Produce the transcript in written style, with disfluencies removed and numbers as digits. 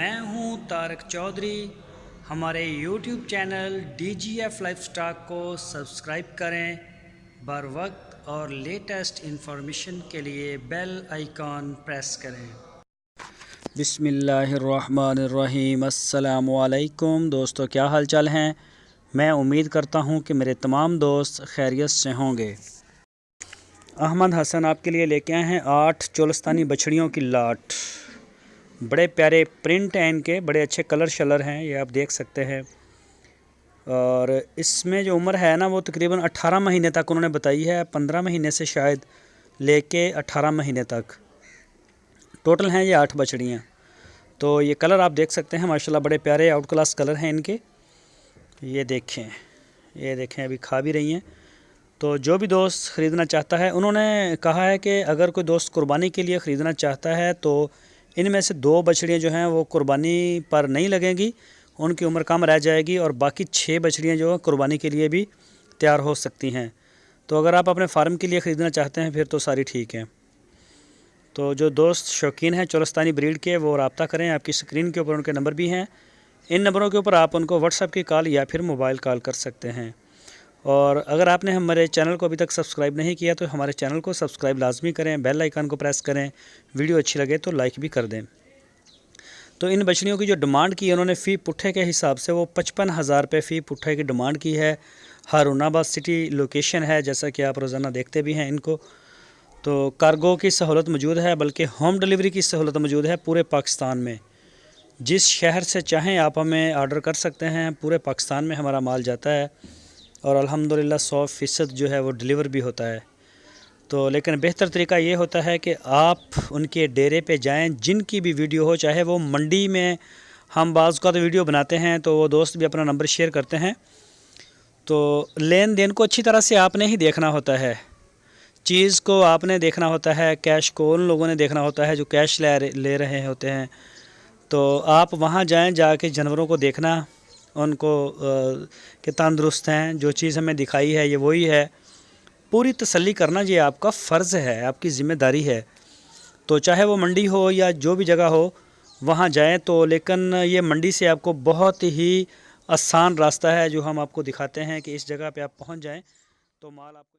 मैं हूं तारक चौधरी। हमारे YouTube channel DGF life stock को सब्सक्राइब करें। बर वक्त और लेटेस्ट इंफॉर्मेशन के लिए बेल आइकॉन प्रेस करें। बिस्मिल्लाहिर्रहमानिर्रहीम। अस्सलामु अलैकुम दोस्तों, क्या हाल चाल हैं। मैं उम्मीद करता हूं कि मेरे तमाम दोस्त खैरियत से होंगे। अहमद हसन आपके लिए लेके आए हैं 8 चोलस्तानी बछड़ियों की लाट। बड़े प्यारे प्रिंट हैं इनके, बड़े अच्छे कलर शलर हैं, ये आप देख सकते हैं। और इसमें जो उम्र है ना वो तकरीबन 18 महीने तक उन्होंने बताई है। 15 महीने से शायद लेके 18 महीने तक टोटल हैं ये 8 बछड़ियाँ। तो ये कलर आप देख सकते हैं, माशाल्लाह बड़े प्यारे आउट क्लास कलर हैं इनके। ये देखें अभी खा भी रही हैं। तो जो भी दोस्त ख़रीदना चाहता है, उन्होंने कहा है कि अगर कोई दोस्त कुर्बानी के लिए ख़रीदना चाहता है तो इनमें से 2 बछड़ियाँ जो हैं वो कुर्बानी पर नहीं लगेंगी, उनकी उम्र कम रह जाएगी, और बाकी 6 बछड़ियाँ जो हैं कुर्बानी के लिए भी तैयार हो सकती हैं। तो अगर आप अपने फार्म के लिए ख़रीदना चाहते हैं फिर तो सारी ठीक हैं। तो जो दोस्त शौकीन हैं चोलस्तानी ब्रीड के वो रब्ता करें। आपकी स्क्रीन के ऊपर उनके नंबर भी हैं, इन नंबरों के ऊपर आप उनको व्हाट्सएप की कॉल या फिर मोबाइल कॉल कर सकते हैं। और अगर आपने हमारे चैनल को अभी तक सब्सक्राइब नहीं किया तो हमारे चैनल को सब्सक्राइब लाजमी करें, बेल आइकन को प्रेस करें, वीडियो अच्छी लगे तो लाइक भी कर दें। तो इन बछड़ियों की जो डिमांड की है उन्होंने फ़ी पुट्ठे के हिसाब से वो 55,000 रुपये फ़ी पुट्ठे की डिमांड की है। हारूनाबाद सिटी लोकेशन है, जैसा कि आप रोज़ाना देखते भी हैं इनको। तो कार्गो की सहूलत मौजूद है, बल्कि होम डिलीवरी की सहूलत मौजूद है पूरे पाकिस्तान में। जिस शहर से चाहें आप हमें आर्डर कर सकते हैं, पूरे पाकिस्तान में हमारा माल जाता है और अल्हम्दुलिल्लाह 100% जो है वो डिलीवर भी होता है। तो लेकिन बेहतर तरीका ये होता है कि आप उनके डेरे पे जाएं, जिनकी भी वीडियो हो, चाहे वो मंडी में हम बाज़ का तो वीडियो बनाते हैं तो वो दोस्त भी अपना नंबर शेयर करते हैं। तो लेन देन को अच्छी तरह से आपने ही देखना होता है, चीज़ को आपने देखना होता है, कैश को उन लोगों ने देखना होता है जो कैश ले रहे होते हैं। तो आप वहाँ जाएँ, जाके जानवरों को देखना, उनको कि तंदुरुस्त हैं, जो चीज़ हमें दिखाई है ये वही है, पूरी तसल्ली करना ये आपका फ़र्ज़ है, आपकी ज़िम्मेदारी है। तो चाहे वो मंडी हो या जो भी जगह हो वहाँ जाएं। तो लेकिन ये मंडी से आपको बहुत ही आसान रास्ता है जो हम आपको दिखाते हैं कि इस जगह पे आप पहुँच जाएं तो माल आपको